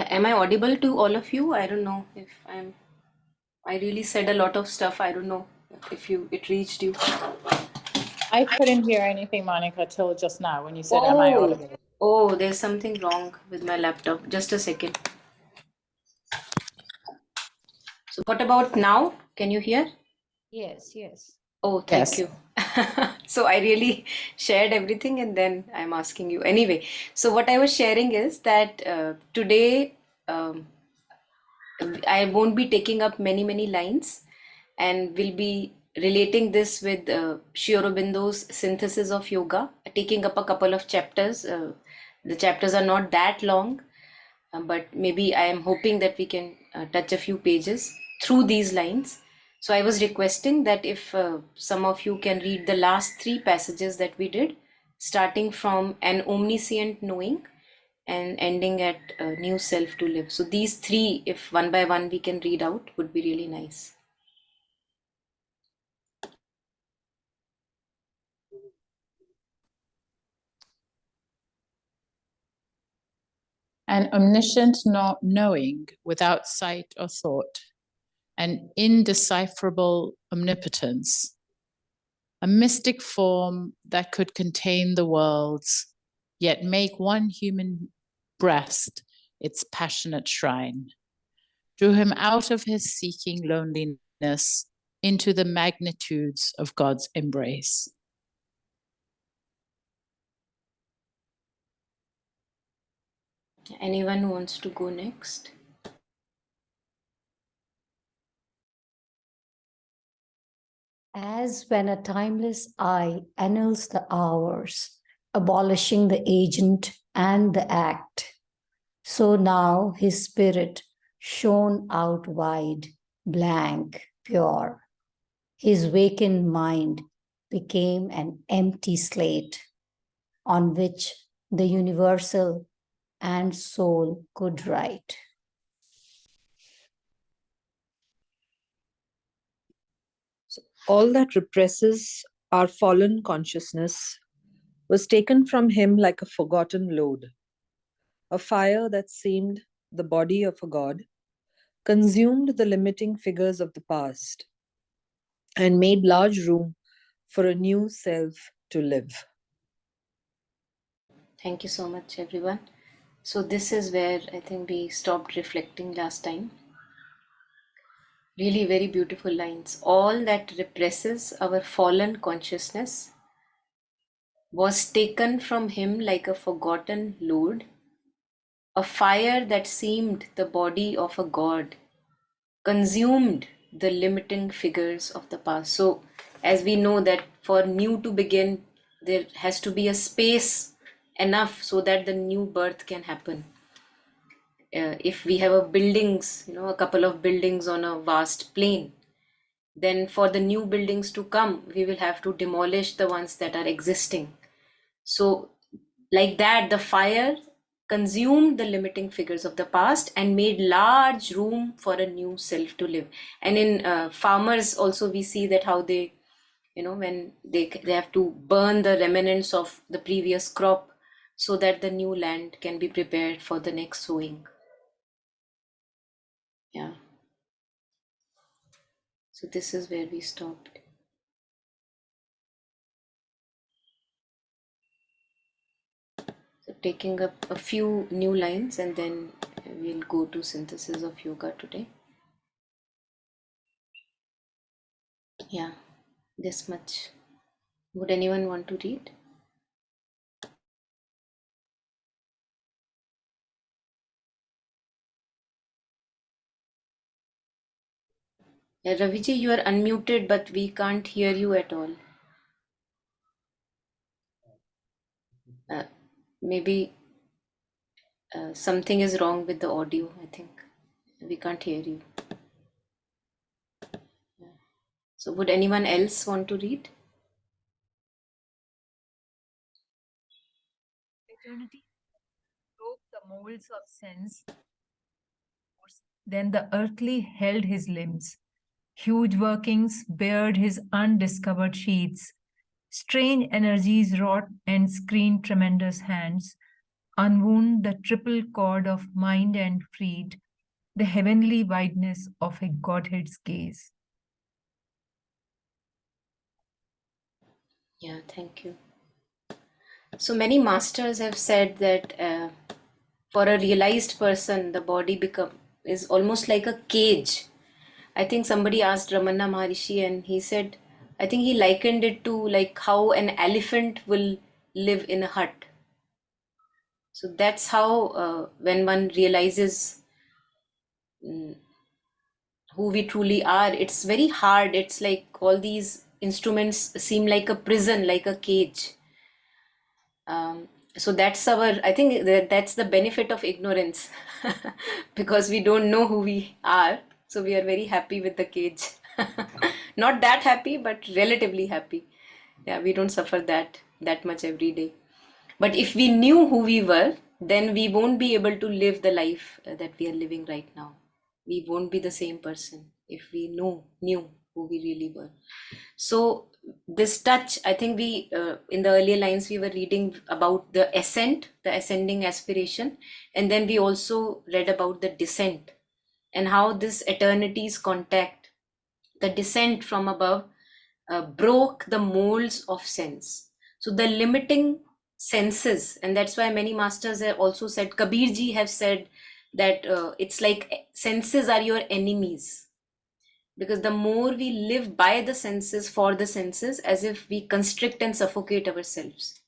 Yeah, am I audible to all of you? I don't know if I really said a lot of stuff. I don't know if it reached you. I couldn't hear anything, Monica, till just now when you said, am I Oh, audible? oh, there's something wrong with my laptop. Just a second. So what about now? Can you hear? Yes, yes. Oh, thank Yes. you. So I really shared everything and then I'm asking you. Anyway, so what I was sharing is that today I won't be taking up many lines and will be relating this with Sri Aurobindo's synthesis of yoga, taking up a couple of chapters. The chapters are not that long, but maybe I am hoping that we can touch a few pages through these lines. So I was requesting that if some of you can read the last three passages that we did, starting from an omniscient knowing and ending at a new self to live. So these three, if one by one we can read out, would be really nice. An omniscient knowing without sight or thought, an indecipherable omnipotence, a mystic form that could contain the worlds, yet make one human breast its passionate shrine, drew him out of his seeking loneliness into the magnitudes of God's embrace. Anyone who wants to go next? As when a timeless eye annuls the hours, abolishing the agent and the act, so now his spirit shone out wide, blank, pure. His vacant mind became an empty slate on which the universal and soul could write. All that represses our fallen consciousness was taken from him like a forgotten load. A fire that seemed the body of a god consumed the limiting figures of the past and made large room for a new self to live. Thank you so much, everyone. So this is where I think we stopped reflecting last time. Really very beautiful lines. All that represses our fallen consciousness was taken from him like a forgotten load, a fire that seemed the body of a god, consumed the limiting figures of the past. So as we know that for new to begin, there has to be a space enough so that the new birth can happen. If we have a buildings, a couple of buildings on a vast plain, then for the new buildings to come, we will have to demolish the ones that are existing. So like that, the fire consumed the limiting figures of the past and made large room for a new self to live. And in farmers also, we see that how they, when they have to burn the remnants of the previous crop so that the new land can be prepared for the next sowing. Yeah. So this is where we stopped. So taking up a few new lines and then we'll go to synthesis of yoga today. Yeah, this much. Would anyone want to read? Raviji, you are unmuted, but we can't hear you at all. Maybe something is wrong with the audio, I think. We can't hear you. So would anyone else want to read? Eternity broke the moulds of sense. Then the earthly held his limbs. Huge workings bared his undiscovered sheaths. Strange energies wrought and screened tremendous hands. unwound the triple cord of mind and freed the heavenly wideness of a Godhead's gaze. Yeah, thank you. So many masters have said that for a realized person, the body is almost like a cage. I think somebody asked Ramana Maharishi, and he said, I think he likened it to like how an elephant will live in a hut. So that's how when one realizes who we truly are, it's very hard. It's like all these instruments seem like a prison, like a cage. So that's I think that's the benefit of ignorance because we don't know who we are. So we are very happy with the cage. Not that happy, but relatively happy. Yeah, we don't suffer that much every day. But if we knew who we were, then we won't be able to live the life that we are living right now. We won't be the same person if we knew who we really were. So this touch, I think we in the earlier lines we were reading about the ascent, the ascending aspiration, and then we also read about the descent and how this eternity's contact, the descent from above, broke the molds of sense. So the limiting senses, and that's why many masters have also said, Kabir ji have said that it's like senses are your enemies, because the more we live by the senses, for the senses, as if we constrict and suffocate ourselves.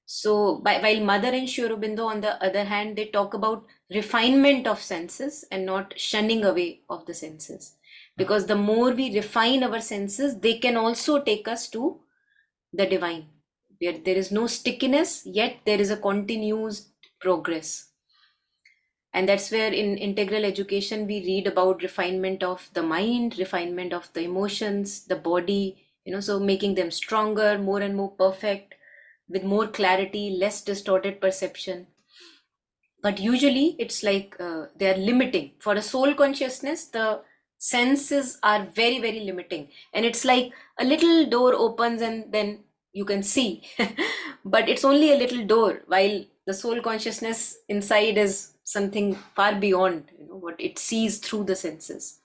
So while Mother and Sri Aurobindo, on the other hand, they talk about refinement of senses and not shunning away of the senses, because the more we refine our senses, they can also take us to the divine, where there is no stickiness, yet there is a continuous progress. And that's where in integral education we read about refinement of the mind, refinement of the emotions, the body, so making them stronger, more and more perfect, with more clarity, less distorted perception. But usually it's like they are limiting. For a soul consciousness, the senses are very, very limiting, and it's like a little door opens and then you can see. But it's only a little door, while the soul consciousness inside is something far beyond what it sees through the senses.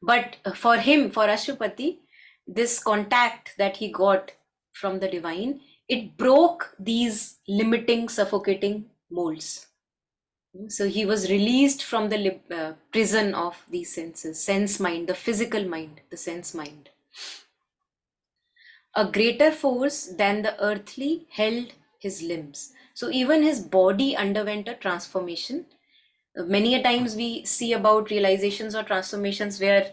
But for him, for Ashwapati, this contact that he got from the divine, it broke these limiting, suffocating molds. So he was released from the prison of these senses, sense mind, the physical mind, the sense mind. A greater force than the earthly held his limbs. So even his body underwent a transformation. Many a times we see about realizations or transformations where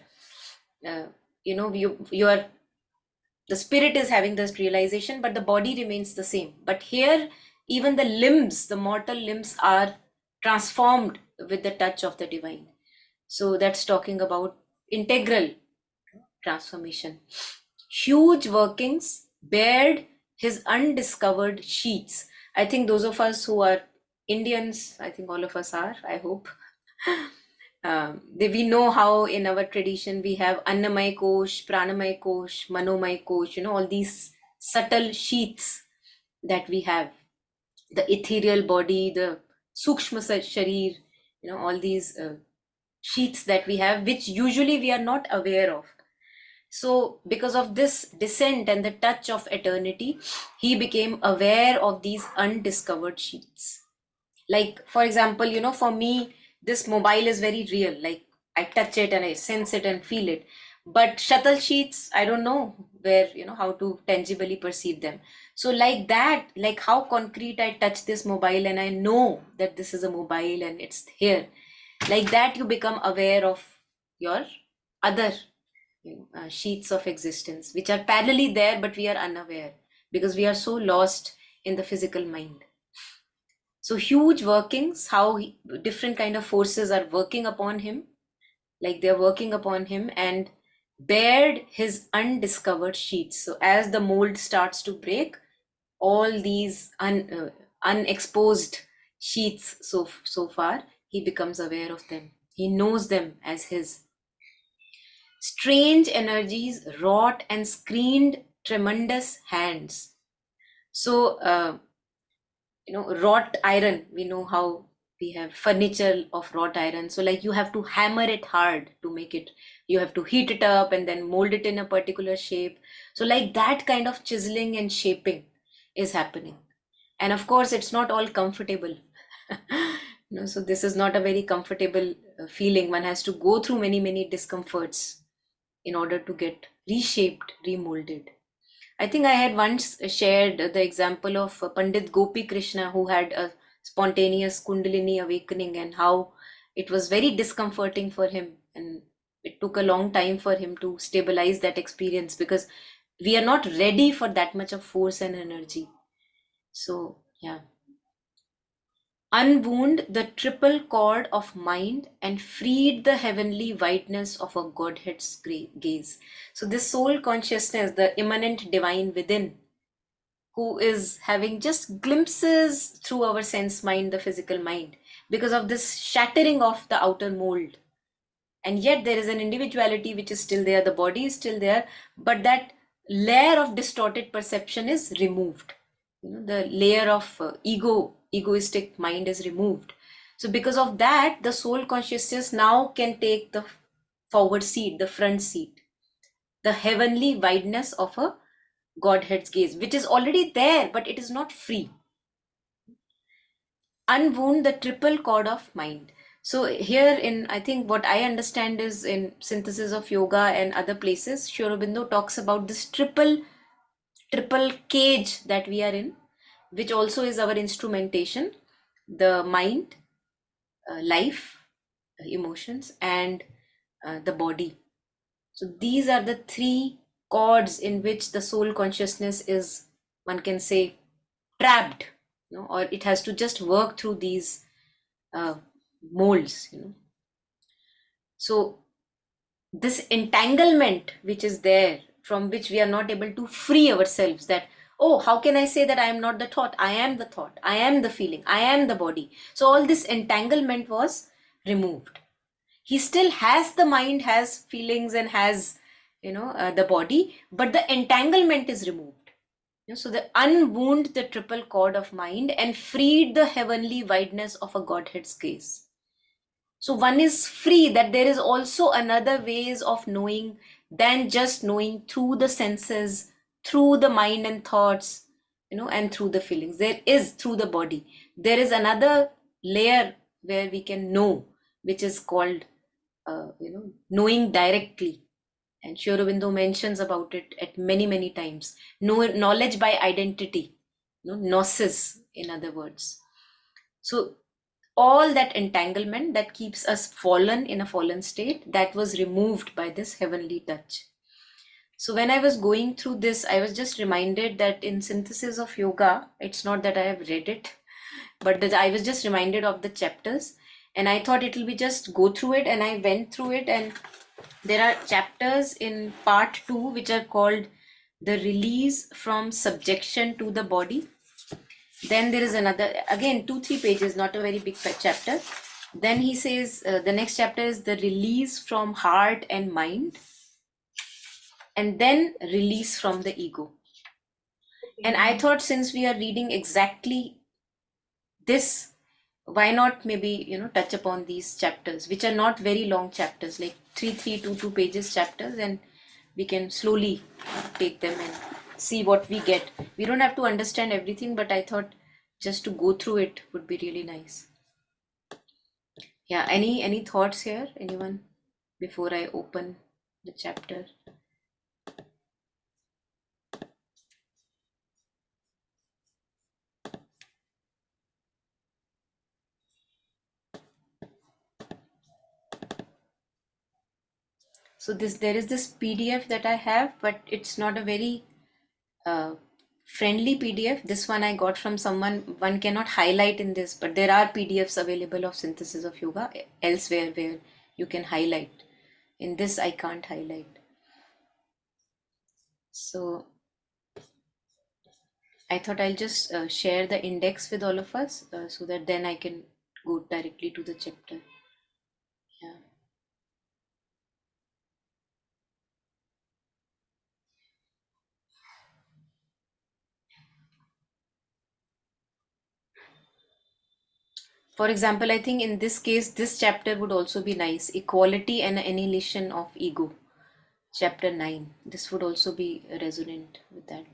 you are, the spirit is having this realization, but the body remains the same. But here, even the limbs, the mortal limbs, are transformed with the touch of the divine. So that's talking about integral transformation. Huge workings bared his undiscovered sheaths. I think those of us who are Indians, I think all of us are, I hope. We know how in our tradition we have Annamay Kosh, Pranamay Kosh, Manomay Kosh, all these subtle sheaths that we have. The ethereal body, the Sukshma Sharir, all these sheaths that we have, which usually we are not aware of. So because of this descent and the touch of eternity, he became aware of these undiscovered sheaths. Like, for example, for me, this mobile is very real. Like, I touch it and I sense it and feel it. But shuttle sheets, I don't know where, how to tangibly perceive them. So like that, like how concrete, I touch this mobile and I know that this is a mobile and it's here. Like that, you become aware of your other sheets of existence, which are parallelly there, but we are unaware because we are so lost in the physical mind. So huge workings, how different kind of forces are working upon him, like they're working upon him, and bared his undiscovered sheets. So as the mold starts to break, all these unexposed sheets, so far, he becomes aware of them. He knows them as his. Strange energies wrought and screened tremendous hands. So wrought iron, we know how we have furniture of wrought iron. So like you have to hammer it hard to make it, you have to heat it up and then mold it in a particular shape. So like that kind of chiseling and shaping is happening. And of course, it's not all comfortable. So this is not a very comfortable feeling. One has to go through many, many discomforts in order to get reshaped, remolded. I think I had once shared the example of Pandit Gopi Krishna, who had a spontaneous Kundalini awakening, and how it was very discomforting for him. And it took a long time for him to stabilize that experience, because we are not ready for that much of force and energy. So, yeah. Unwound the triple cord of mind and freed the heavenly wideness of a Godhead's gaze. So, this soul consciousness, the immanent divine within, who is having just glimpses through our sense mind, the physical mind, because of this shattering of the outer mold. And yet, there is an individuality which is still there, the body is still there, but that layer of distorted perception is removed. The layer of egoistic mind is removed. So because of that, the soul consciousness now can take the forward seat, the front seat, the heavenly wideness of a Godhead's gaze, which is already there, but it is not free. Unwound the triple cord of mind. So here in, I think what I understand is in Synthesis of Yoga and other places, Sri Aurobindo talks about this triple cage that we are in, which also is our instrumentation, the mind, life, emotions, and the body. So these are the three cords in which the soul consciousness is, one can say, trapped, or it has to just work through these molds. So this entanglement which is there, from which we are not able to free ourselves, that, oh, how can I say that I am not the thought? I am the thought, I am the feeling, I am the body. So all this entanglement was removed. He still has the mind, has feelings, and has the body, but the entanglement is removed. So the unwound the triple cord of mind and freed the heavenly wideness of a Godhead's gaze. So one is free, that there is also another ways of knowing than just knowing through the senses, through the mind and thoughts, and through the feelings. There is through the body. There is another layer where we can know, which is called, knowing directly. And Sri Aurobindo mentions about it at many, many times. Knowledge by identity, gnosis, in other words. So all that entanglement that keeps us fallen in a fallen state, that was removed by this heavenly touch. So when I was going through this, I was just reminded that in Synthesis of Yoga, it's not that I have read it, but that I was just reminded of the chapters, and I thought it will be just go through it, and I went through it, and there are chapters in part 2 which are called the release from subjection to the body. Then there is another, again 2-3 pages, not a very big chapter. Then he says the next chapter is the release from heart and mind, and then release from the ego. And I thought, since we are reading exactly this, why not maybe touch upon these chapters, which are not very long chapters, like 2 pages chapters, and we can slowly take them and see what we get. We don't have to understand everything, but I thought just to go through it would be really nice. Yeah, any thoughts here, anyone, before I open the chapter? So there is this PDF that I have, but it's not a very friendly PDF. This one I got from someone. One cannot highlight in this, but there are PDFs available of Synthesis of Yoga elsewhere where you can highlight. In this, I can't highlight. So I thought I'll just share the index with all of us, so that then I can go directly to the chapter. Yeah. For example, I think in this case, this chapter would also be nice. Equality and annihilation of ego. Chapter 9. This would also be resonant with that.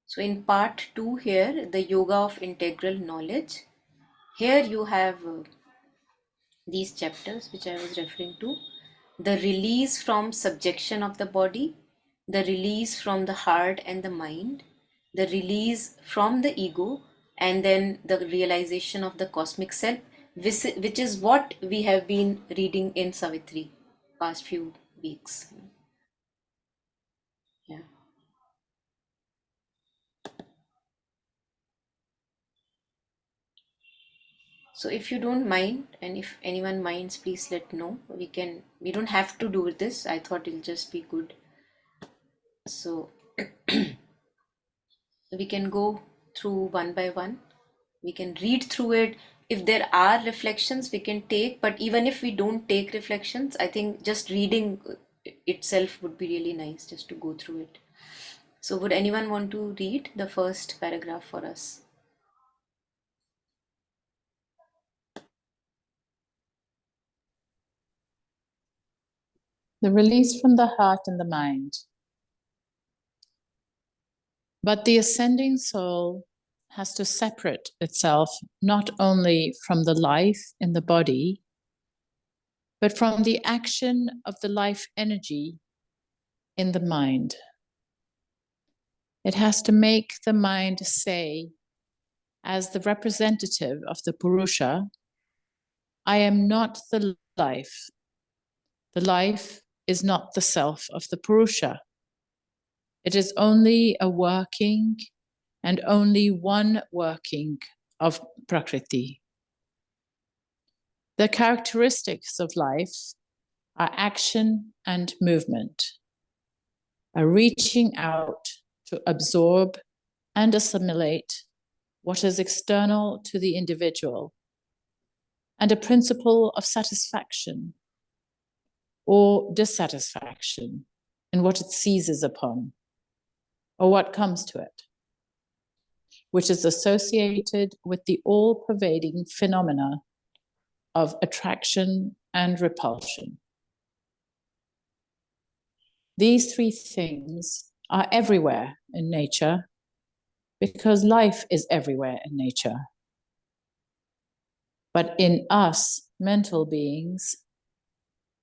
So in part 2 here, the yoga of integral knowledge. Here you have these chapters which I was referring to. The release from subjection of the body, the release from the heart and the mind, the release from the ego, and then the realization of the cosmic self, which is what we have been reading in Savitri past few weeks. Yeah. So if you don't mind, and if anyone minds, please let know. We don't have to do this. I thought it'll just be good. So we can go through one by one. We can read through it. If there are reflections, we can take, but even if we don't take reflections, I think just reading itself would be really nice, just to go through it. So would anyone want to read the first paragraph for us? The release from the heart and the mind. But the ascending soul has to separate itself not only from the life in the body, but from the action of the life energy in the mind. It has to make the mind say, as the representative of the Purusha, I am not the life. The life is not the self of the Purusha. It is only a working and only one working of Prakriti. The characteristics of life are action and movement, a reaching out to absorb and assimilate what is external to the individual, and a principle of satisfaction or dissatisfaction in what it seizes upon or what comes to it, which is associated with the all-pervading phenomena of attraction and repulsion. These three things are everywhere in nature because life is everywhere in nature. But in us, mental beings,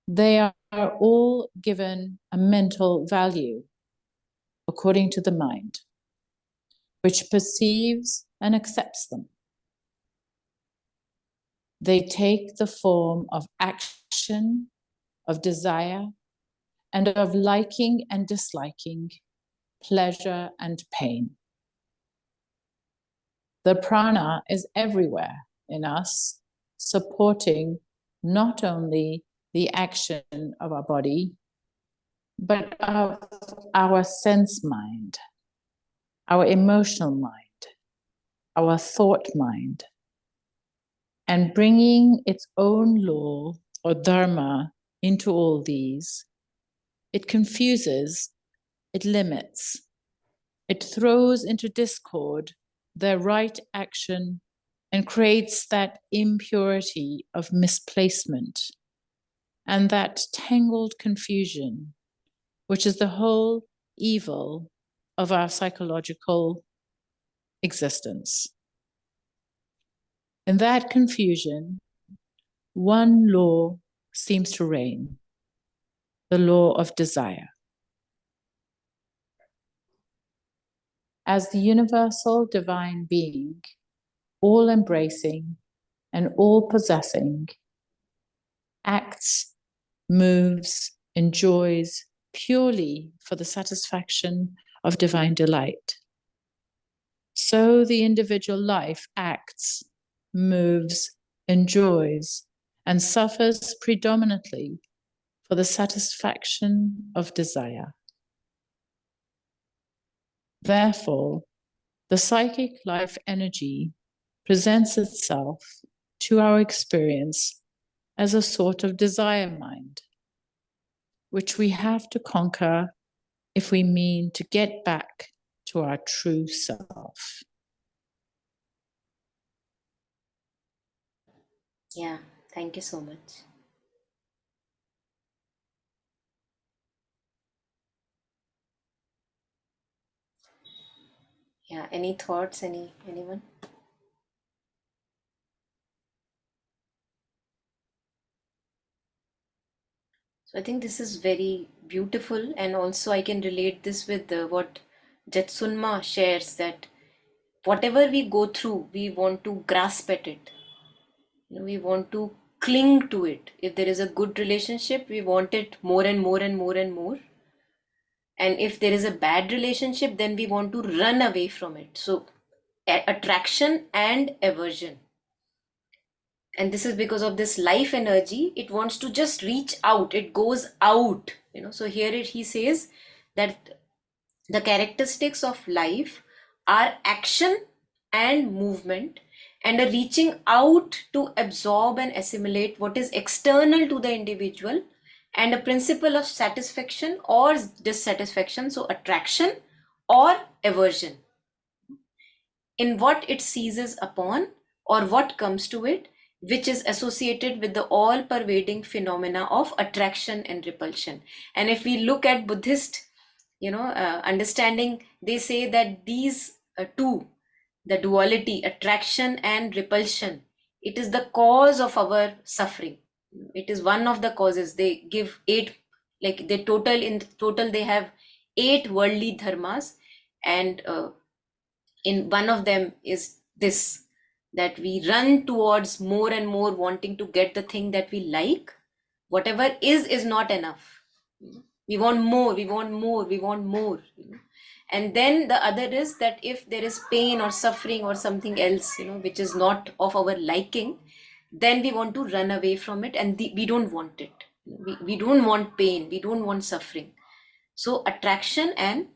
they are all given a mental value according to the mind, which perceives and accepts them. They take the form of action, of desire, and of liking and disliking, pleasure and pain. The prana is everywhere in us, supporting not only the action of our body, but of our sense mind, our emotional mind, our thought mind, and bringing its own law or dharma into all these. It confuses, it limits, it throws into discord their right action and creates that impurity of misplacement and that tangled confusion, which is the whole evil of our psychological existence. In that confusion, one law seems to reign, the law of desire. As the universal divine being, all-embracing and all-possessing, acts, moves, enjoys purely for the satisfaction of divine delight. So the individual life acts, moves, enjoys, and suffers predominantly for the satisfaction of desire. Therefore, the psychic life energy presents itself to our experience as a sort of desire mind, which we have to conquer if we mean to get back to our true self. Yeah, thank you so much. Yeah, any thoughts, anyone? So I think this is very beautiful, and also I can relate this with what Jetsunma shares, that whatever we go through, we want to grasp at it. We want to cling to it. If there is a good relationship, we want it more and more and more and more. And if there is a bad relationship, then we want to run away from it. So attraction and aversion. And this is because of this life energy. It wants to just reach out. It goes out. So here he says that the characteristics of life are action and movement, and a reaching out to absorb and assimilate what is external to the individual, and a principle of satisfaction or dissatisfaction, so attraction or aversion, in what it seizes upon or what comes to it, which is associated with the all pervading phenomena of attraction and repulsion. And if we look at Buddhist understanding, they say that these two, the duality, attraction and repulsion, it is the cause of our suffering. It is one of the causes. They give 8, like they total they have 8 worldly dharmas, and in one of them is this, that we run towards more and more wanting to get the thing that we like. Whatever is not enough. We want more, we want more, we want more. And then the other is that if there is pain or suffering or something else, which is not of our liking, then we want to run away from it, and we don't want it. We don't want pain, we don't want suffering. So attraction and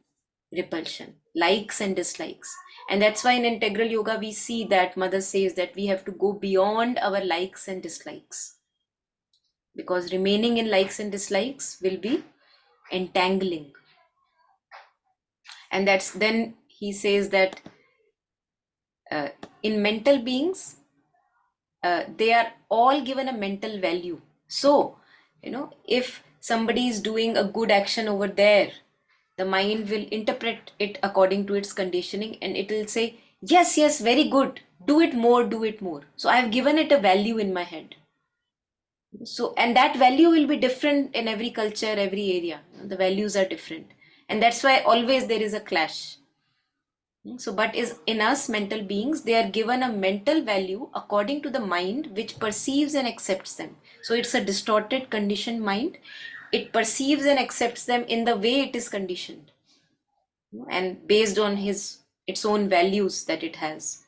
repulsion, likes and dislikes. And that's why in integral yoga we see that mother says that we have to go beyond our likes and dislikes, because remaining in likes and dislikes will be entangling. And that's then he says that in mental beings, they are all given a mental value. So if somebody is doing a good action over there, the mind will interpret it according to its conditioning, and it will say, yes, yes, very good, do it more, do it more. So I have given it a value in my head. So, and that value will be different in every culture, every area. The values are different, and that's why always there is a clash. So but is in us mental beings, they are given a mental value according to the mind which perceives and accepts them. So it's a distorted conditioned mind. It perceives and accepts them in the way it is conditioned, and based on its own values that it has.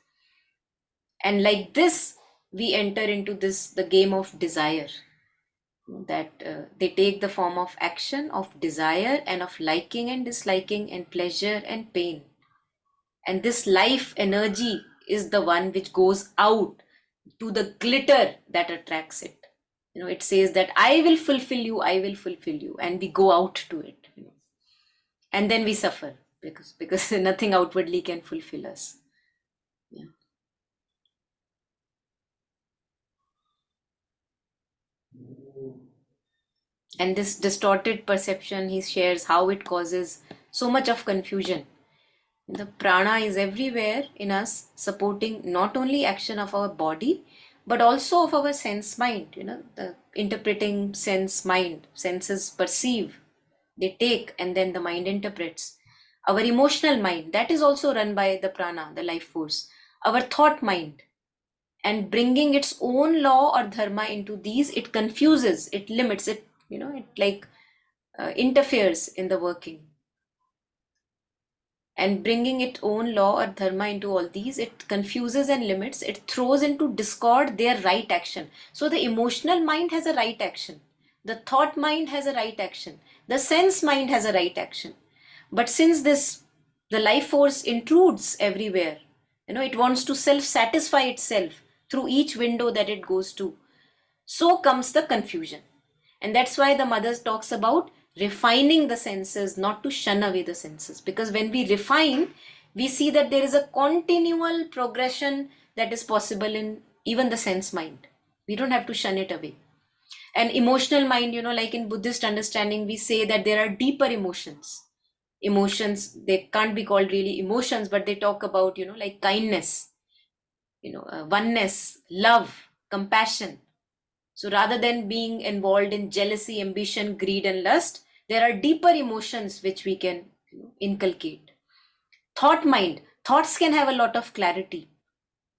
And like this we enter into the game of desire, that they take the form of action, of desire, and of liking and disliking, and pleasure and pain. And this life energy is the one which goes out to the glitter that attracts it. It says that I will fulfill you, I will fulfill you, and we go out to it. And then we suffer because nothing outwardly can fulfill us. Yeah. And this distorted perception, he shares how it causes so much of confusion. The prana is everywhere in us, supporting not only action of our body, but also of our sense mind. The interpreting sense mind, senses perceive, they take, and then the mind interprets. Our emotional mind, that is also run by the prana, the life force. Our thought mind, and bringing its own law or dharma into these, it confuses, it limits it, it like interferes in the working. And bringing its own law or dharma into all these, it confuses and limits, it throws into discord their right action. So the emotional mind has a right action, the thought mind has a right action, the sense mind has a right action. But since the life force intrudes everywhere, it wants to self-satisfy itself through each window that it goes to, so comes the confusion. And that's why the mother talks about refining the senses, not to shun away the senses. Because when we refine, we see that there is a continual progression that is possible in even the sense mind. We don't have to shun it away. And emotional mind, like in Buddhist understanding, we say that there are deeper emotions. Emotions, they can't be called really emotions, but they talk about, like kindness, oneness, love, compassion. So rather than being involved in jealousy, ambition, greed, and lust, there are deeper emotions which we can inculcate. Thought mind, thoughts can have a lot of clarity,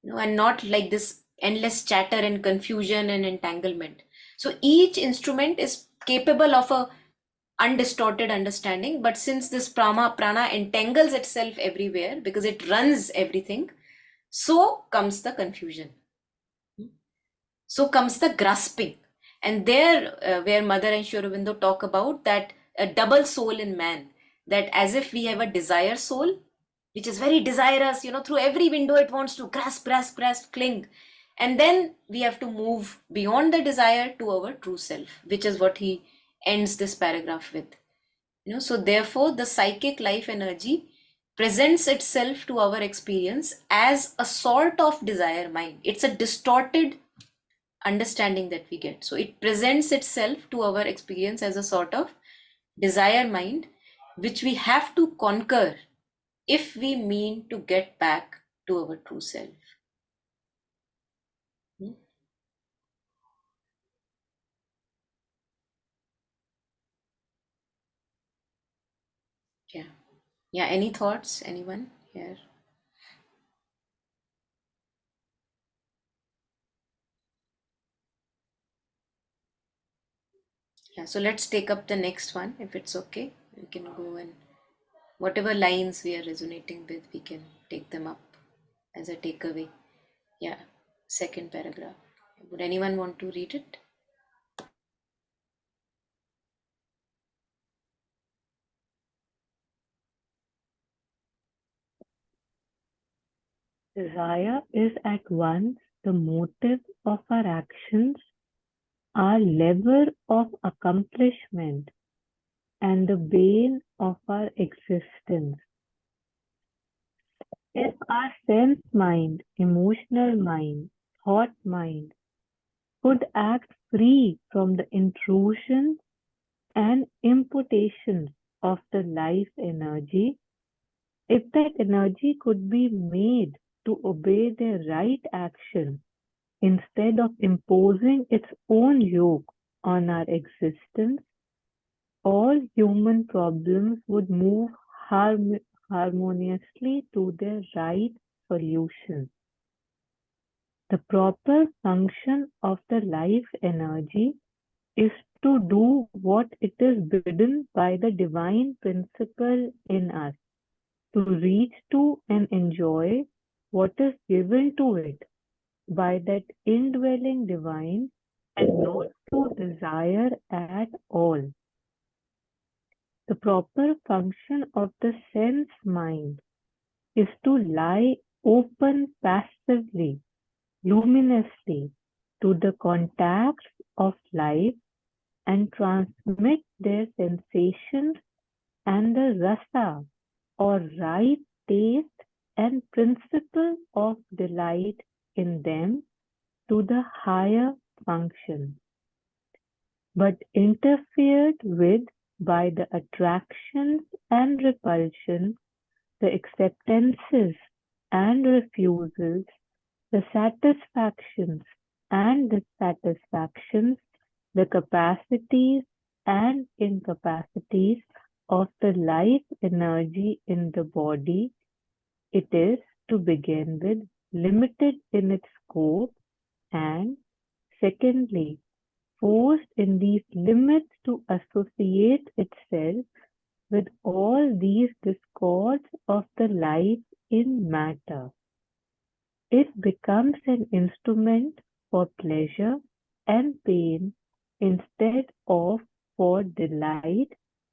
and not like this endless chatter and confusion and entanglement. So each instrument is capable of a undistorted understanding, but since this prana entangles itself everywhere because it runs everything, so comes the confusion, so comes the grasping. And there where Mother and Sri Aurobindo talk about that a double soul in man, that as if we have a desire soul which is very desirous, through every window it wants to grasp, cling. And then we have to move beyond the desire to our true self, which is what he ends this paragraph with. So therefore the psychic life energy presents itself to our experience as a sort of desire mind. It's a distorted understanding that we get. So it presents itself to our experience as a sort of desire mind, which we have to conquer if we mean to get back to our true self. Hmm? Yeah. Yeah. Any thoughts? Anyone here? Yeah. So let's take up the next one if it's okay. We can go and whatever lines we are resonating with, we can take them up as a takeaway. Yeah. Second paragraph. Would anyone want to read it? Desire is at once the motive of our actions, our lever of accomplishment, and the bane of our existence. If our sense mind, emotional mind, thought mind could act free from the intrusions and imputations of the life energy, if that energy could be made to obey the right action instead of imposing its own yoke on our existence, all human problems would move harmoniously to their right solution. The proper function of the life energy is to do what it is bidden by the divine principle in us, to reach to and enjoy what is given to it by that indwelling divine, and not to desire at all. The proper function of the sense mind is to lie open passively, luminously to the contacts of life and transmit their sensations and the rasa or right taste and principle of delight in them to the higher function, but interfered with by the attractions and repulsions, the acceptances and refusals, the satisfactions and dissatisfactions, the capacities and incapacities of the life energy in the body. It is, to begin with, limited in its scope, and secondly, forced in these limits to associate itself with all these discords of the life in matter. It becomes an instrument for pleasure and pain instead of for delight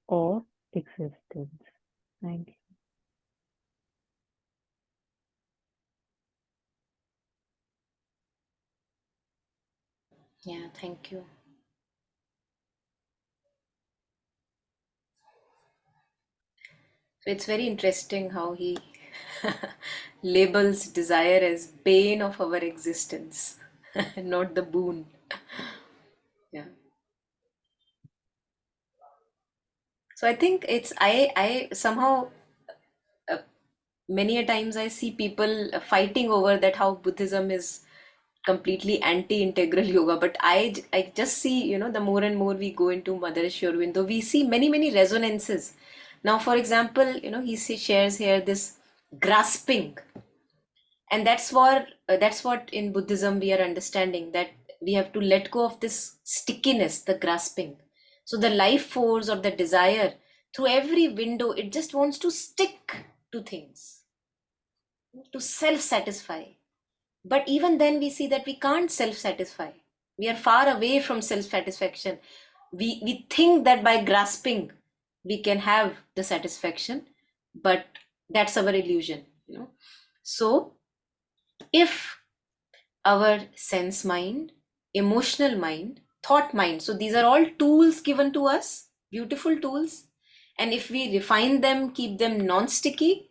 of existence. Thank you. Yeah, thank you. So it's very interesting how he labels desire as bane of our existence. not the boon. Yeah. So I think I somehow many a times I see people fighting over that how Buddhism is completely anti-integral yoga, but I just see, the more and more we go into Mother Sri Aurobindo, we see many resonances. Now, for example, shares here this grasping, and that's what in Buddhism we are understanding, that we have to let go of this stickiness, the grasping. So the life force or the desire, through every window, it just wants to stick to things, to self-satisfy. But even then, we see that we can't self satisfy. We are far away from self satisfaction. We think that by grasping, we can have the satisfaction, but that's our illusion. So, if our sense mind, emotional mind, thought mind. So these are all tools given to us, beautiful tools. And if we refine them, keep them non sticky,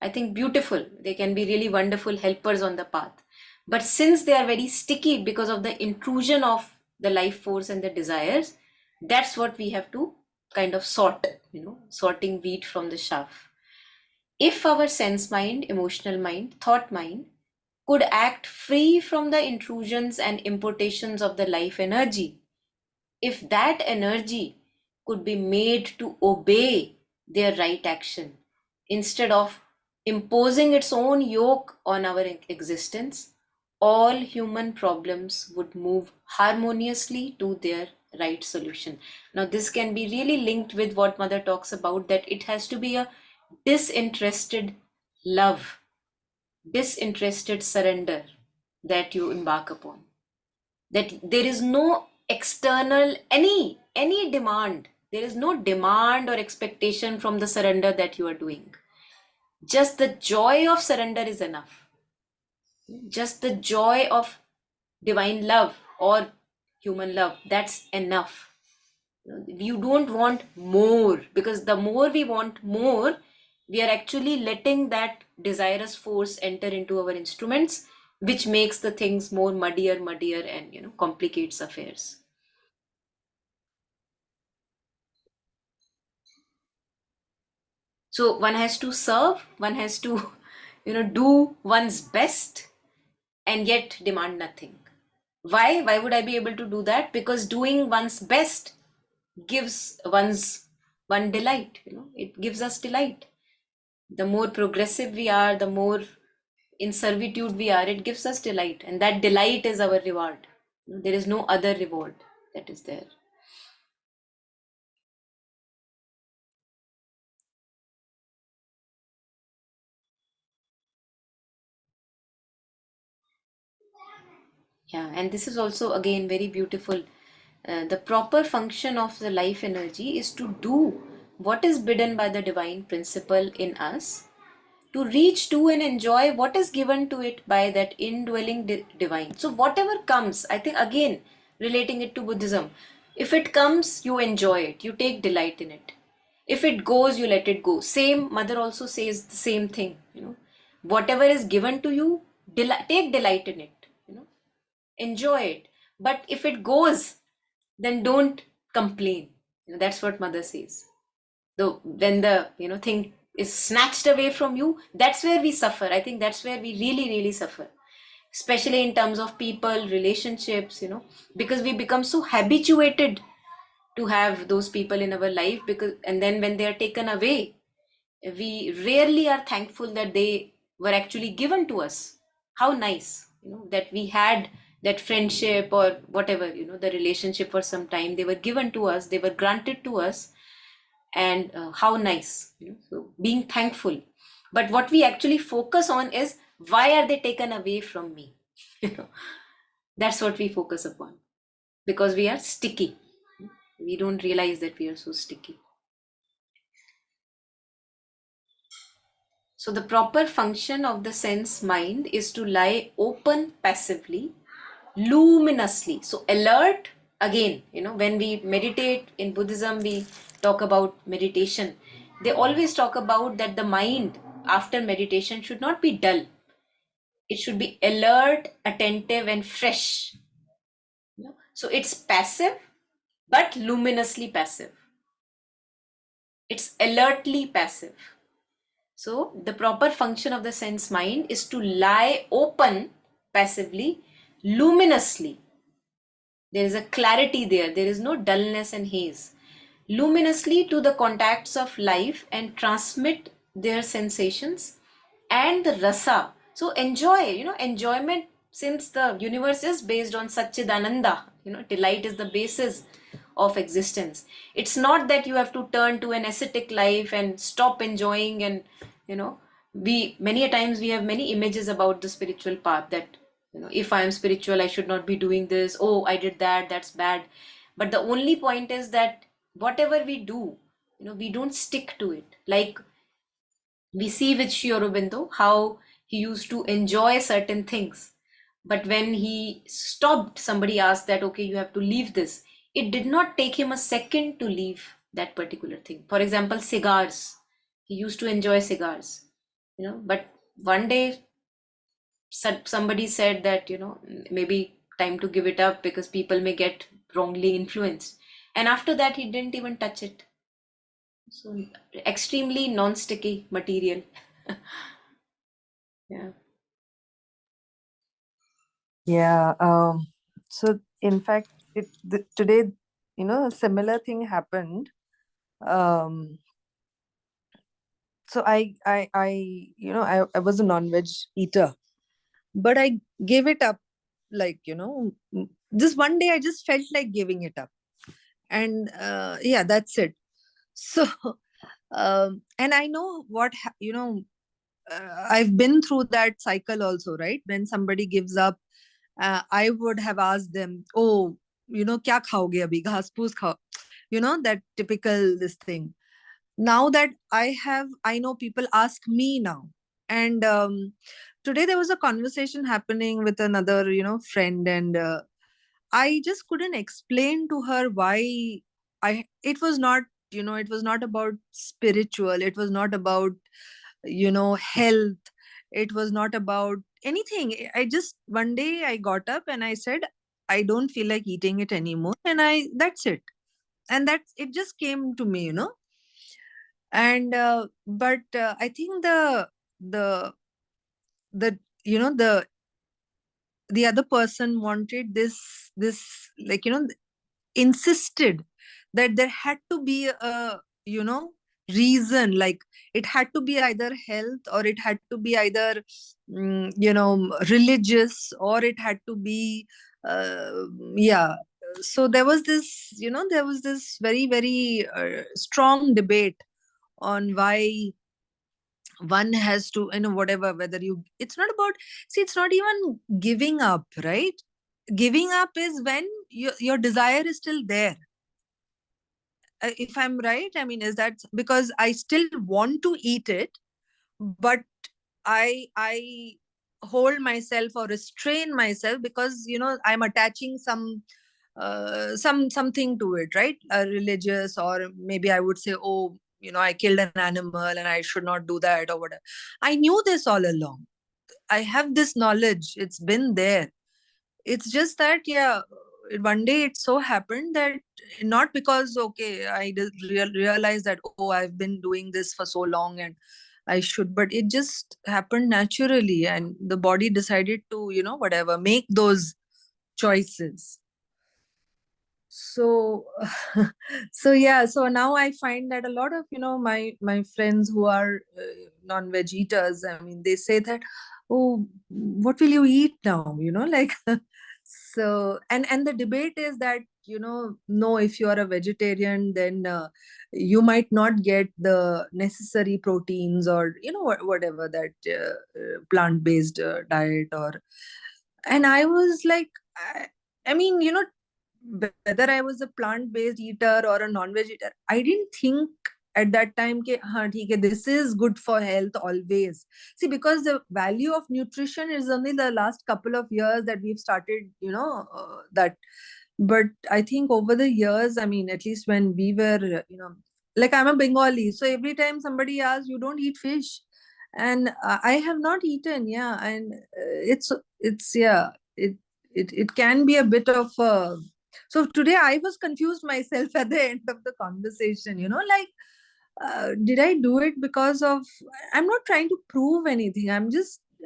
I think beautiful. They can be really wonderful helpers on the path. But since they are very sticky because of the intrusion of the life force and the desires, that's what we have to kind of sorting wheat from the chaff. If our sense mind, emotional mind, thought mind could act free from the intrusions and importations of the life energy, if that energy could be made to obey their right action instead of imposing its own yoke on our existence, all human problems would move harmoniously to their right solution. Now, this can be really linked with what Mother talks about, that it has to be a disinterested love, disinterested surrender that you embark upon, that there is no external any demand, there is no demand or expectation from the surrender that you are doing. Just the joy of surrender is enough. Just the joy of divine love or human love, that's enough. You don't want more, because the more we want more, we are actually letting that desirous force enter into our instruments, which makes the things more muddier and complicates affairs. So one has to serve, one has to do one's best and yet demand nothing. Why would I be able to do that? Because doing one's best gives one delight. It gives us delight. The more progressive we are, the more in servitude we are, it gives us delight, and that delight is our reward. There is no other reward that is there. Yeah, and this is also again very beautiful. The proper function of the life energy is to do what is bidden by the divine principle in us, to reach to and enjoy what is given to it by that indwelling divine. So whatever comes, I think again relating it to Buddhism, if it comes, you enjoy it, you take delight in it. If it goes, you let it go. Same, Mother also says the same thing. Whatever is given to you, take delight in it. Enjoy it. But if it goes, then don't complain. That's what Mother says. Though when the thing is snatched away from you, that's where we suffer. I think that's where we really suffer, especially in terms of people, relationships, because we become so habituated to have those people in our life, and then when they are taken away, we rarely are thankful that they were actually given to us. How nice, that we had that friendship or whatever, the relationship for some time. They were given to us, they were granted to us, and how nice. So being thankful. But what we actually focus on is, why are they taken away from me? you know that's what we focus upon, because we are sticky. We don't realize that we are so sticky. So the proper function of the sense mind is to lie open passively, luminously. So alert, again, when we meditate in Buddhism, we talk about meditation. They always talk about that the mind after meditation should not be dull. It should be alert, attentive, and fresh. So it's passive, but luminously passive. It's alertly passive. So the proper function of the sense mind is to lie open passively, luminously. There is a clarity there. There is no dullness and haze. Luminously to the contacts of life and transmit their sensations and the rasa. So enjoy, enjoyment, since the universe is based on Satchidananda, delight is the basis of existence. It's not that you have to turn to an ascetic life and stop enjoying, and we many a times we have many images about the spiritual path, that if I am spiritual I should not be doing this, oh I did that, that's bad. But the only point is that whatever we do, we don't stick to it. Like we see with Sri Aurobindo how he used to enjoy certain things, but when he stopped, somebody asked that, okay, you have to leave this. It did not take him a second to leave that particular thing. For example, cigars. He used to enjoy cigars, but one day somebody said that, maybe time to give it up because people may get wrongly influenced. And after that, he didn't even touch it. So extremely non-sticky material. Yeah. Yeah. So in fact, today, a similar thing happened. So I was a non-veg eater, but I gave it up. Like, just one day I just felt like giving it up. And yeah, that's it. So, and I know I've been through that cycle also, right? When somebody gives up, I would have asked them, oh, kya khaoge abhi? Ghas poos khao. That typical this thing. Now that I know people ask me now. And today there was a conversation happening with another, friend, and I just couldn't explain to her why it was not, it was not about spiritual. It was not about, health. It was not about anything. I just, one day I got up and I said, I don't feel like eating it anymore. And that's it. And it just came to me, And, but I think the, the, the other person wanted this, like, insisted that there had to be a reason, like it had to be either health, or it had to be either religious, or it had to be yeah. So there was this, there was this very, very strong debate on why one has to, whatever, whether you, it's not about, see, it's not even giving up, right? Giving up is when your desire is still there. If I'm right, I mean, is that because I still want to eat it, but I hold myself or restrain myself because I'm attaching something to it, right? Religious, or maybe I would say, oh, I killed an animal and I should not do that, or whatever. I knew this all along. I have this knowledge. It's been there. It's just that, yeah, one day it so happened that, not because, okay, I realized that, oh, I've been doing this for so long and I should, but it just happened naturally, and the body decided to, whatever, make those choices. So so yeah, so now I find that a lot of my friends who are non-veg eaters, I mean, they say that, oh, what will you eat now, like so, and the debate is that, no, if you are a vegetarian, then you might not get the necessary proteins, or whatever, that plant-based diet, or, and I was like, I mean, whether I was a plant-based eater or a non-veg eater, I didn't think at that time, हाँ, ठीक है, this is good for health always. See, because the value of nutrition is only the last couple of years that we've started, that. But I think over the years, I mean, at least when we were, like, I'm a Bengali, so every time somebody asks, you don't eat fish? and I have not eaten. Yeah, and it's yeah, it can be a bit of a. So today I was confused myself at the end of the conversation. Like, did I do it because of? I'm not trying to prove anything.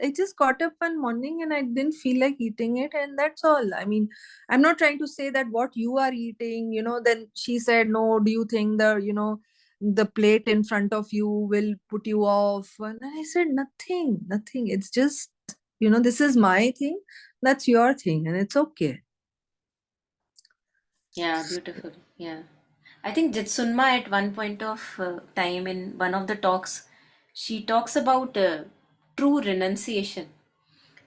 I just got up one morning and I didn't feel like eating it, and that's all. I mean, I'm not trying to say that what you are eating. Then she said, no. Do you think the plate in front of you will put you off? And I said, nothing, nothing. It's just, this is my thing. That's your thing, and it's okay. Yeah, beautiful. Yeah. I think Jitsunma at one point of time in one of the talks, she talks about true renunciation.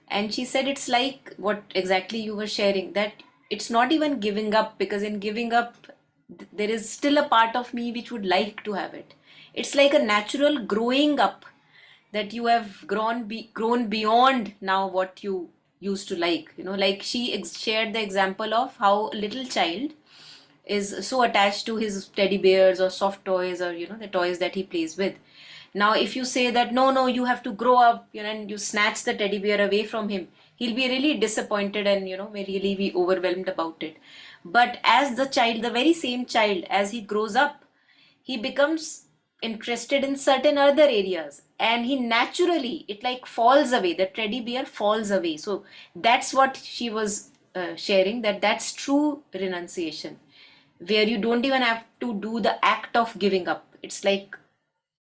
And she said it's like what exactly you were sharing, that it's not even giving up, because in giving up, there is still a part of me which would like to have it. It's like a natural growing up, that you have grown beyond now what you used to like. Like she shared the example of how a little child is so attached to his teddy bears or soft toys, or the toys that he plays with. Now if you say that no, you have to grow up, and you snatch the teddy bear away from him, he'll be really disappointed and may really be overwhelmed about it. But as the very same child, as he grows up, he becomes interested in certain other areas, and he naturally, it like falls away, the teddy bear falls away. So that's what she was sharing, that's true renunciation, where you don't even have to do the act of giving up. It's like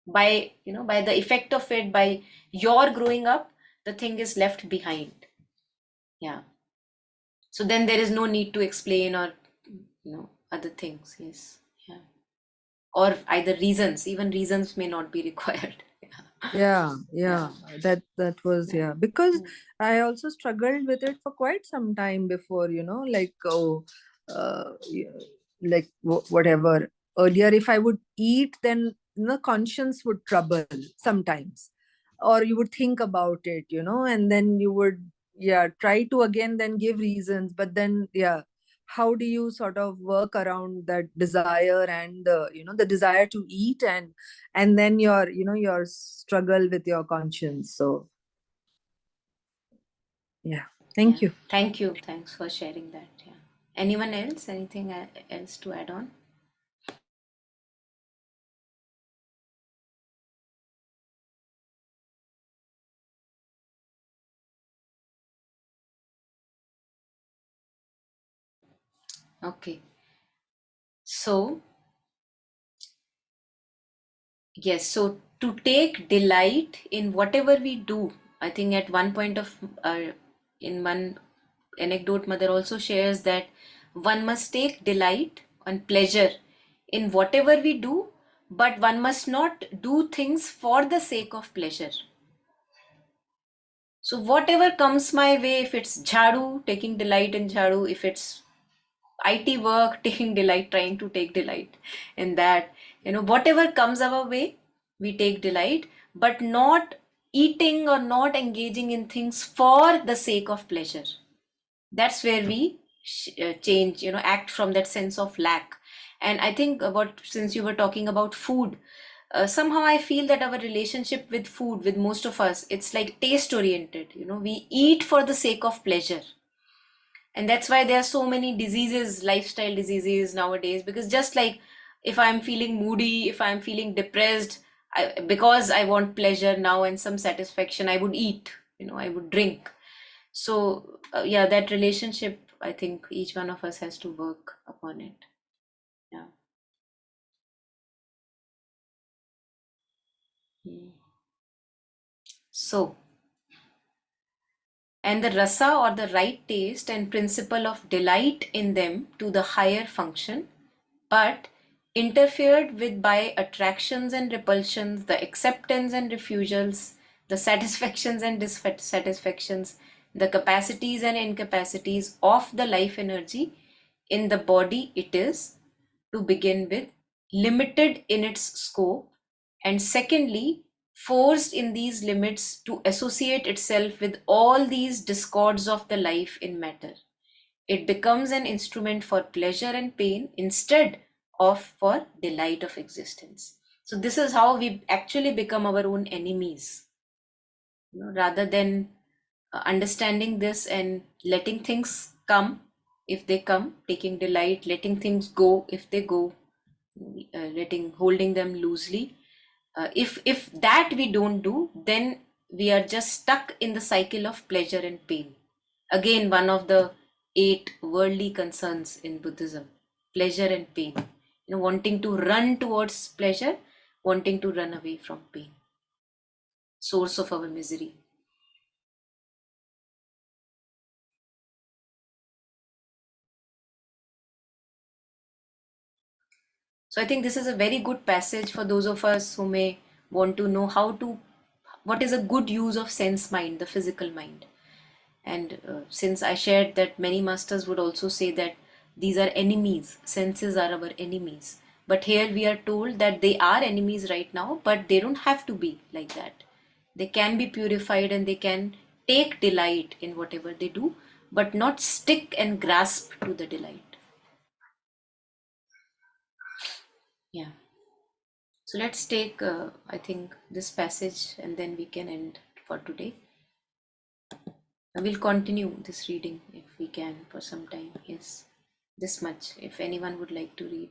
by the effect of it, by your growing up, the thing is left behind. Yeah. So then there is no need to explain, or other things. Yes. Yeah. Or either reasons, even reasons may not be required. Yeah, that was, Yeah. because Mm. I also struggled with it for quite some time before, like, oh, like whatever. Earlier, if I would eat, then conscience would trouble sometimes, or you would think about it, and then you would, try to again then give reasons, but then, how do you sort of work around that desire and the desire to eat, and then your struggle with your conscience. So yeah, Yeah. thank you. Thank you. Thanks for sharing that. Yeah. Anyone else? Anything else to add on? Okay. So, yes, so to take delight in whatever we do, I think at one point of, in one anecdote, Mother also shares that one must take delight and pleasure in whatever we do, but one must not do things for the sake of pleasure. So whatever comes my way, if it's jhadu, taking delight in jhadu, if it's IT work, taking delight, trying to take delight in that, whatever comes our way, we take delight, but not eating or not engaging in things for the sake of pleasure. That's where we change, act from that sense of lack. And I think about, since you were talking about food, somehow I feel that our relationship with food, with most of us, it's like taste oriented. We eat for the sake of pleasure, and that's why there are so many diseases, lifestyle diseases nowadays, because just like, if I'm feeling moody, if I'm feeling depressed, because I want pleasure now and some satisfaction, I would eat, I would drink. So yeah, that relationship, I think each one of us has to work upon it. Yeah. Mm. So, and the rasa, or the right taste and principle of delight in them to the higher function, but interfered with by attractions and repulsions, the acceptance and refusals, the satisfactions and dissatisfactions, the capacities and incapacities of the life energy in the body, it is, to begin with, limited in its scope, and secondly, forced in these limits to associate itself with all these discords of the life in matter. It becomes an instrument for pleasure and pain instead of for delight of existence. So this is how we actually become our own enemies. rather than understanding this and letting things come if they come, taking delight, letting things go if they go, holding them loosely. If that we don't do, then we are just stuck in the cycle of pleasure and pain. Again, one of the 8 worldly concerns in Buddhism: pleasure and pain. Wanting to run towards pleasure, wanting to run away from pain, source of our misery. So I think this is a very good passage for those of us who may want to know what is a good use of sense mind, the physical mind. And since I shared that many masters would also say that these are enemies, senses are our enemies. But here we are told that they are enemies right now, but they don't have to be like that. They can be purified and they can take delight in whatever they do, but not stick and grasp to the delight. Yeah. So let's take, I think, this passage and then we can end for today. We'll continue this reading if we can for some time. Yes, this much. If anyone would like to read.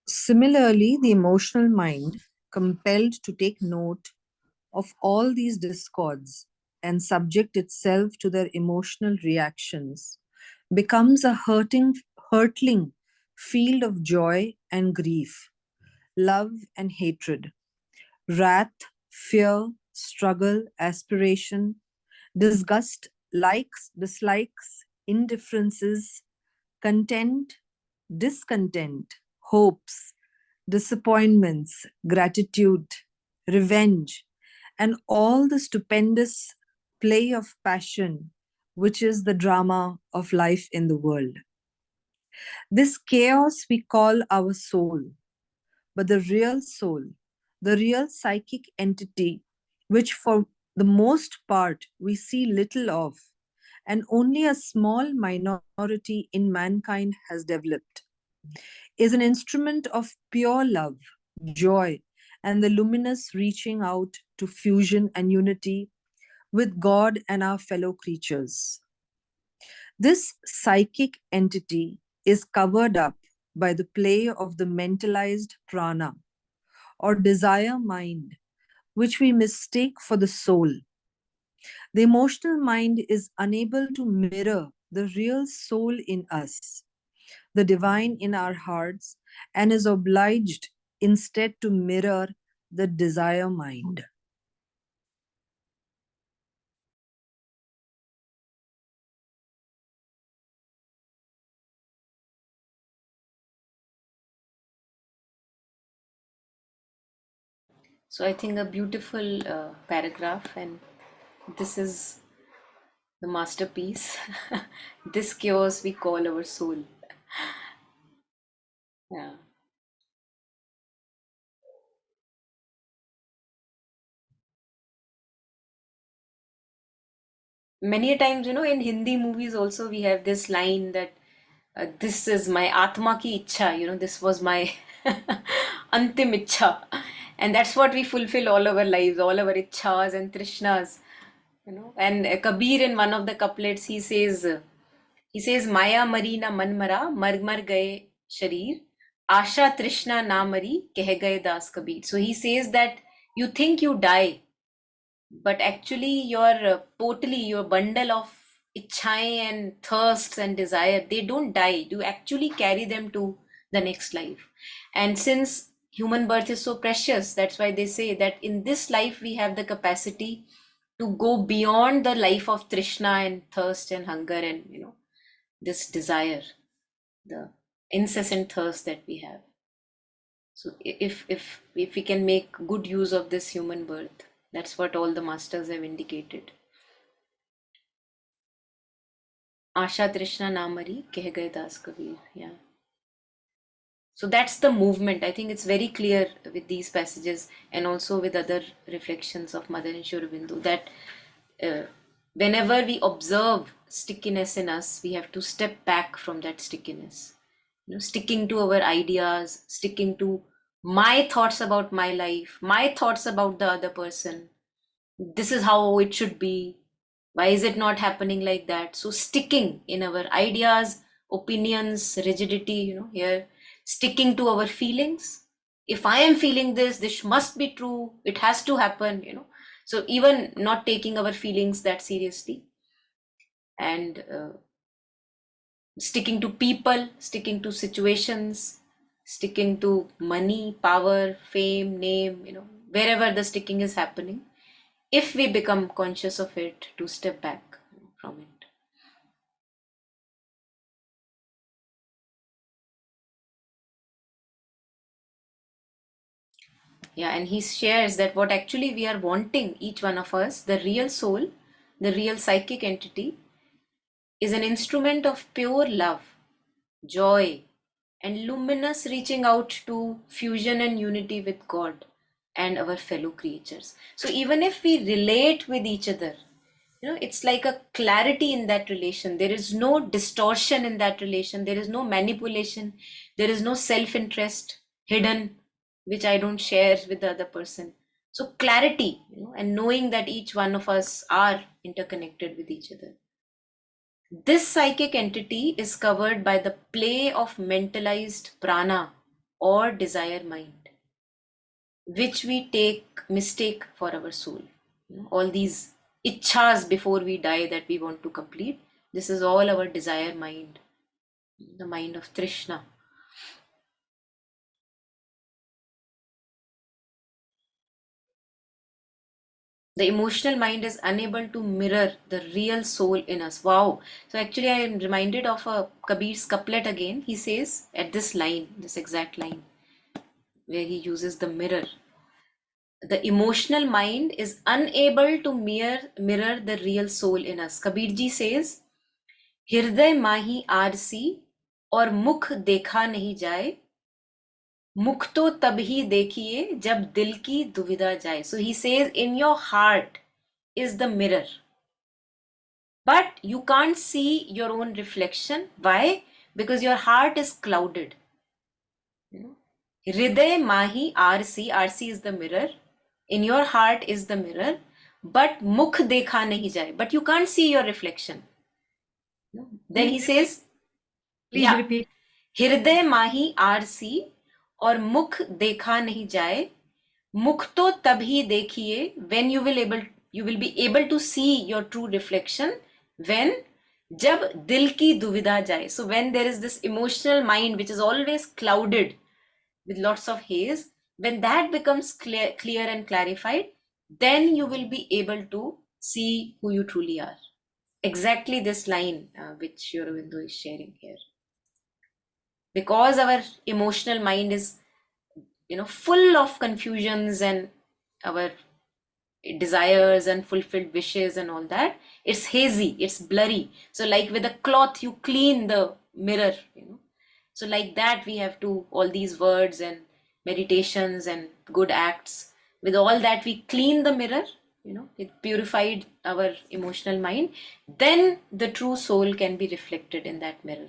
Similarly, the emotional mind, compelled to take note of all these discords and subject itself to their emotional reactions, becomes a hurtling field of joy and grief, love and hatred, wrath, fear, struggle, aspiration, disgust, likes, dislikes, indifferences, content, discontent, hopes, disappointments, gratitude, revenge, and all the stupendous play of passion, which is the drama of life in the world. This chaos we call our soul, but the real soul, the real psychic entity, which for the most part we see little of, and only a small minority in mankind has developed, is an instrument of pure love, joy, and the luminous reaching out to fusion and unity with God and our fellow creatures. This psychic entity is covered up by the play of the mentalized prana, or desire mind, which we mistake for the soul. The emotional mind is unable to mirror the real soul in us, the divine in our hearts, and is obliged instead to mirror the desire mind. So I think a beautiful paragraph, and this is the masterpiece. This chaos we call our soul. Yeah. Many a times, in Hindi movies also we have this line that this is my Atma ki ichha, this was my Antim ichha. And that's what we fulfill all our lives, all our ichhas and trishnas. And Kabir, in one of the couplets, he says Maya mari na man mara, mar gaye sharir, Asha Trishna na mari, keh gaye das Kabir. So he says that you think you die, but actually your bundle of ichhai and thirsts and desire, they don't die. You actually carry them to the next life. And since human birth is so precious, that's why they say that in this life we have the capacity to go beyond the life of trishna and thirst and hunger and this desire, the incessant thirst that we have. So if we can make good use of this human birth, that's what all the masters have indicated. Asha Trishna Namari Keh Gaye Das Kabir. Yeah. So that's the movement. I think it's very clear with these passages and also with other reflections of Mother and Sri Aurobindo that whenever we observe stickiness in us, we have to step back from that stickiness. Sticking to our ideas, sticking to my thoughts about my life, my thoughts about the other person. This is how it should be. Why is it not happening like that? So sticking in our ideas, opinions, rigidity, here, sticking to our feelings. If I am feeling this must be true. It has to happen. So even not taking our feelings that seriously, and sticking to people, sticking to situations, sticking to money, power, fame, name, wherever the sticking is happening. If we become conscious of it, to step back from it. Yeah, and he shares that what actually we are wanting, each one of us, the real soul, the real psychic entity, is an instrument of pure love, joy, and luminous reaching out to fusion and unity with God and our fellow creatures. So even if we relate with each other, it's like a clarity in that relation. There is no distortion in that relation. There is no manipulation. There is no self-interest hidden, which I don't share with the other person. So clarity, and knowing that each one of us are interconnected with each other. This psychic entity is covered by the play of mentalized prana or desire mind, which we mistake for our soul. All these ichhas before we die that we want to complete, this is all our desire mind, the mind of Trishna. The emotional mind is unable to mirror the real soul in us. Wow. So actually I am reminded of a Kabir's couplet again. He says at this line, this exact line, where he uses the mirror. The emotional mind is unable to mirror the real soul in us. Kabirji says, हृदय माही RC और मुख देखा नहीं जाए, मुख तो तब ही देखिए जब दिल की दुविधा जाए. So he says, in your heart is the mirror, but you can't see your own reflection. Why? Because your heart is clouded. Hriday mahi RC, RC is the mirror. In your heart is the mirror, but mukh dekha nahi jaye. But you can't see your reflection. Then he says, Please yeah, repeat. हृदय माही RC और मुख देखा नहीं जाए, मुख तो तभी देखिए, when you will be able to see your true reflection when, जब दिल की दुविधा जाए. So when there is this emotional mind which is always clouded with lots of haze, when that becomes clear and clarified, then you will be able to see who you truly are. Exactly this line which Aurobindo is sharing here. Because our emotional mind is full of confusions and our desires and fulfilled wishes and all that, it's hazy, it's blurry. So like with a cloth you clean the mirror, so like that we have to, all these words and meditations and good acts, with all that we clean the mirror, it purified our emotional mind, then the true soul can be reflected in that mirror.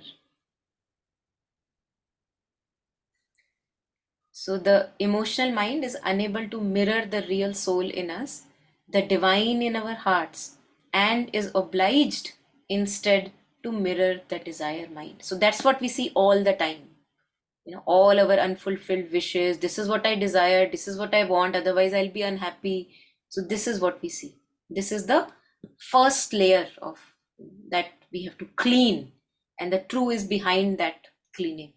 So the emotional mind is unable to mirror the real soul in us, the divine in our hearts, and is obliged instead to mirror the desire mind. So that's what we see all the time. All our unfulfilled wishes. This is what I desire. This is what I want. Otherwise, I'll be unhappy. So this is what we see. This is the first layer of that we have to clean, and the true is behind that cleaning.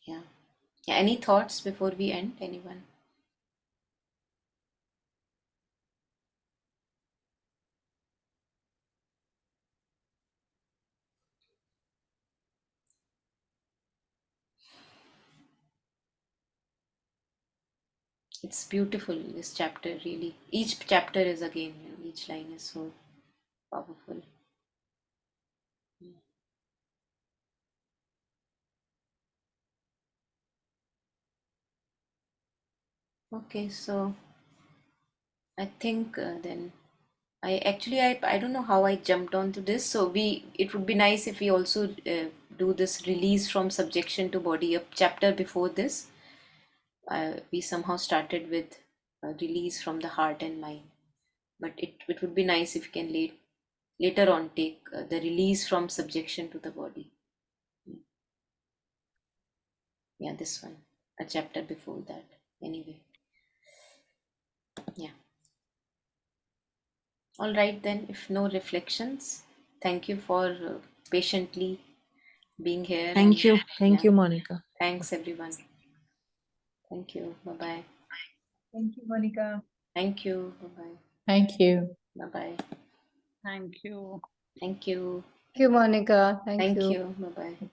Yeah. Yeah, any thoughts before we end? Anyone? It's beautiful, this chapter, really. Each chapter is again, each line is so powerful. Okay, so I think then I don't know how I jumped onto this. So it would be nice if we also do this release from subjection to body. A chapter before this, we somehow started with release from the heart and mind. But it would be nice if we can later on take the release from subjection to the body. Yeah, this one, a chapter before that. Anyway, yeah. All right then, if no reflections, thank you for patiently being here. Thank you. Yeah, Thank you, Monica. thanks everyone. Thank you. Bye bye. Thank you, Monica. Thank you. Bye bye. Thank you. Bye bye. Thank you. Thank you. Thank you, Monica. Thank Thank you. you. Bye bye.